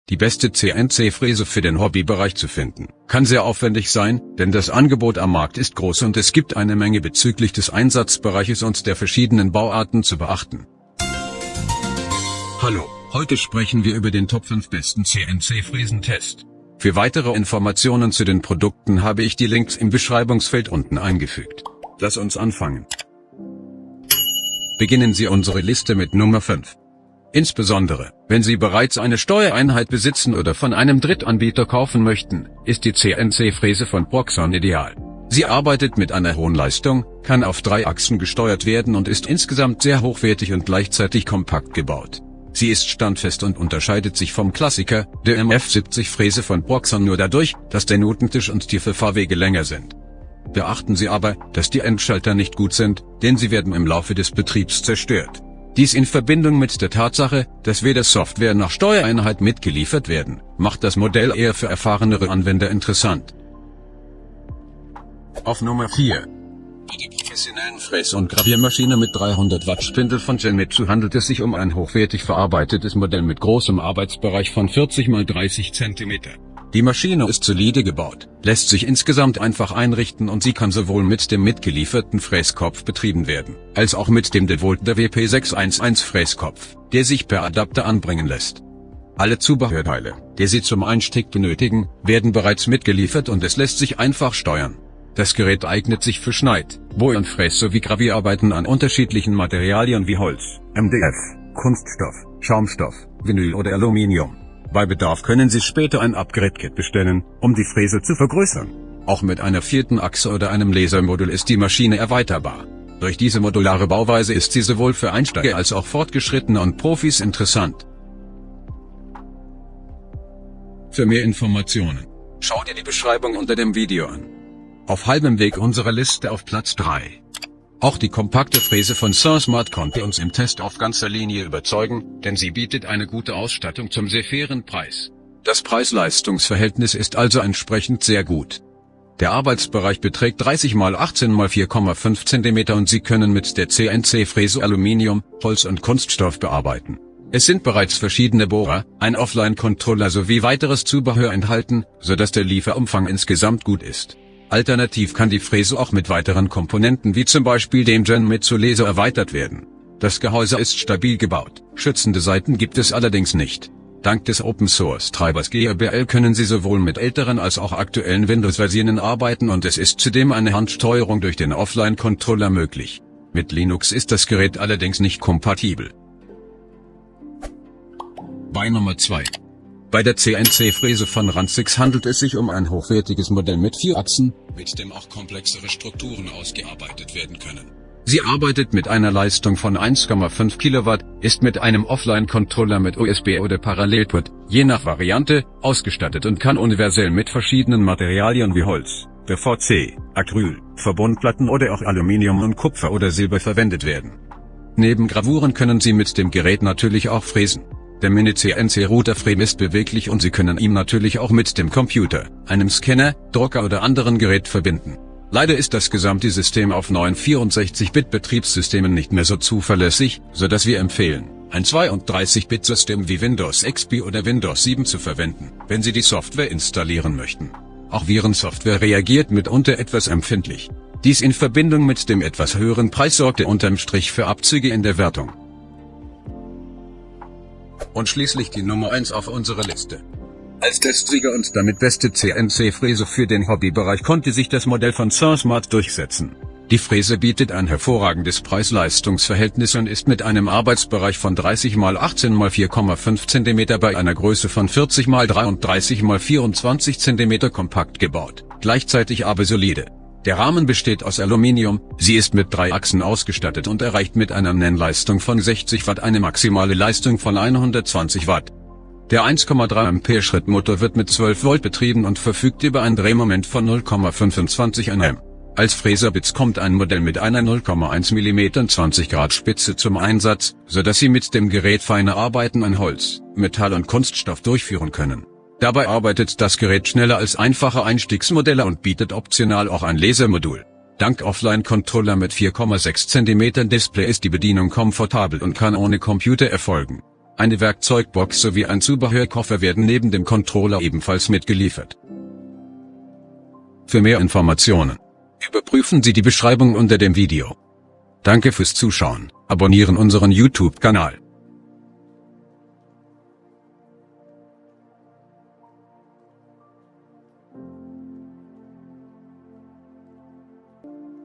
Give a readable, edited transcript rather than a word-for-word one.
Die beste CNC-Fräse für den Hobbybereich zu finden, kann sehr aufwendig sein, denn das Angebot am Markt ist groß und es gibt eine Menge bezüglich des Einsatzbereiches und der verschiedenen Bauarten zu beachten. Hallo, heute sprechen wir über den Top 5 besten CNC-Fräsen-Test. Für weitere Informationen zu den Produkten habe ich die Links im Beschreibungsfeld unten eingefügt. Lass uns anfangen. Beginnen Sie unsere Liste mit Nummer 5. Insbesondere, wenn Sie bereits eine Steuereinheit besitzen oder von einem Drittanbieter kaufen möchten, ist die CNC-Fräse von Proxxon ideal. Sie arbeitet mit einer hohen Leistung, kann auf 3 Achsen gesteuert werden und ist insgesamt sehr hochwertig und gleichzeitig kompakt gebaut. Sie ist standfest und unterscheidet sich vom Klassiker, der MF70-Fräse von Proxxon, nur dadurch, dass der Nutentisch und die Verfahrwege länger sind. Beachten Sie aber, dass die Endschalter nicht gut sind, denn sie werden im Laufe des Betriebs zerstört. Dies in Verbindung mit der Tatsache, dass weder Software noch Steuereinheit mitgeliefert werden, macht das Modell eher für erfahrenere Anwender interessant. Auf Nummer 4. Bei der professionellen Fräs- und Graviermaschine mit 300 Watt Spindel von Genmitsu handelt es sich um ein hochwertig verarbeitetes Modell mit großem Arbeitsbereich von 40 x 30 cm. Die Maschine ist solide gebaut, lässt sich insgesamt einfach einrichten und sie kann sowohl mit dem mitgelieferten Fräskopf betrieben werden, als auch mit dem DeWalt WP611 Fräskopf, der sich per Adapter anbringen lässt. Alle Zubehörteile, die Sie zum Einstieg benötigen, werden bereits mitgeliefert und es lässt sich einfach steuern. Das Gerät eignet sich für Schneid-, Bohr- und Fräs- sowie Gravierarbeiten an unterschiedlichen Materialien wie Holz, MDF, Kunststoff, Schaumstoff, Vinyl oder Aluminium. Bei Bedarf können Sie später ein Upgrade-Kit bestellen, um die Fräse zu vergrößern. Auch mit einer 4. Achse oder einem Lasermodul ist die Maschine erweiterbar. Durch diese modulare Bauweise ist sie sowohl für Einsteiger als auch Fortgeschrittene und Profis interessant. Für mehr Informationen, schau dir die Beschreibung unter dem Video an. Auf halbem Weg unserer Liste auf Platz 3. Auch die kompakte Fräse von SenSmart konnte uns im Test auf ganzer Linie überzeugen, denn sie bietet eine gute Ausstattung zum sehr fairen Preis. Das Preis-Leistungs-Verhältnis ist also entsprechend sehr gut. Der Arbeitsbereich beträgt 30 x 18 x 4,5 cm und Sie können mit der CNC-Fräse Aluminium, Holz und Kunststoff bearbeiten. Es sind bereits verschiedene Bohrer, ein Offline-Controller sowie weiteres Zubehör enthalten, sodass der Lieferumfang insgesamt gut ist. Alternativ kann die Fräse auch mit weiteren Komponenten wie zum Beispiel dem Genmitsu Laser erweitert werden. Das Gehäuse ist stabil gebaut, schützende Seiten gibt es allerdings nicht. Dank des Open-Source-Treibers GRBL können Sie sowohl mit älteren als auch aktuellen Windows-Versionen arbeiten und es ist zudem eine Handsteuerung durch den Offline-Controller möglich. Mit Linux ist das Gerät allerdings nicht kompatibel. Bei Nummer 2. Bei der CNC-Fräse von Ranzix handelt es sich um ein hochwertiges Modell mit 4 Achsen, mit dem auch komplexere Strukturen ausgearbeitet werden können. Sie arbeitet mit einer Leistung von 1,5 Kilowatt, ist mit einem Offline-Controller mit USB oder Parallelport, je nach Variante, ausgestattet und kann universell mit verschiedenen Materialien wie Holz, PVC, Acryl, Verbundplatten oder auch Aluminium und Kupfer oder Silber verwendet werden. Neben Gravuren können Sie mit dem Gerät natürlich auch fräsen. Der Mini-CNC-Router-Frame ist beweglich und Sie können ihn natürlich auch mit dem Computer, einem Scanner, Drucker oder anderen Gerät verbinden. Leider ist das gesamte System auf neuen 64-Bit-Betriebssystemen nicht mehr so zuverlässig, sodass wir empfehlen, ein 32-Bit-System wie Windows XP oder Windows 7 zu verwenden, wenn Sie die Software installieren möchten. Auch Virensoftware reagiert mitunter etwas empfindlich. Dies in Verbindung mit dem etwas höheren Preis sorgte unterm Strich für Abzüge in der Wertung. Und schließlich die Nummer 1 auf unserer Liste. Als Testsieger und damit beste CNC-Fräse für den Hobbybereich konnte sich das Modell von SenSmart durchsetzen. Die Fräse bietet ein hervorragendes Preis-Leistungs-Verhältnis und ist mit einem Arbeitsbereich von 30 x 18 x 4,5 cm bei einer Größe von 40 x 33 x 24 cm kompakt gebaut, gleichzeitig aber solide. Der Rahmen besteht aus Aluminium, sie ist mit 3 Achsen ausgestattet und erreicht mit einer Nennleistung von 60 Watt eine maximale Leistung von 120 Watt. Der 1,3 Ampere-Schritt-Motor wird mit 12 Volt betrieben und verfügt über ein Drehmoment von 0,25 Nm. Als Fräserbitz kommt ein Modell mit einer 0,1 mm 20 Grad Spitze zum Einsatz, sodass Sie mit dem Gerät feine Arbeiten an Holz, Metall und Kunststoff durchführen können. Dabei arbeitet das Gerät schneller als einfache Einstiegsmodelle und bietet optional auch ein Lasermodul. Dank Offline-Controller mit 4,6 cm Display ist die Bedienung komfortabel und kann ohne Computer erfolgen. Eine Werkzeugbox sowie ein Zubehörkoffer werden neben dem Controller ebenfalls mitgeliefert. Für mehr Informationen überprüfen Sie die Beschreibung unter dem Video. Danke fürs Zuschauen, abonnieren unseren YouTube-Kanal.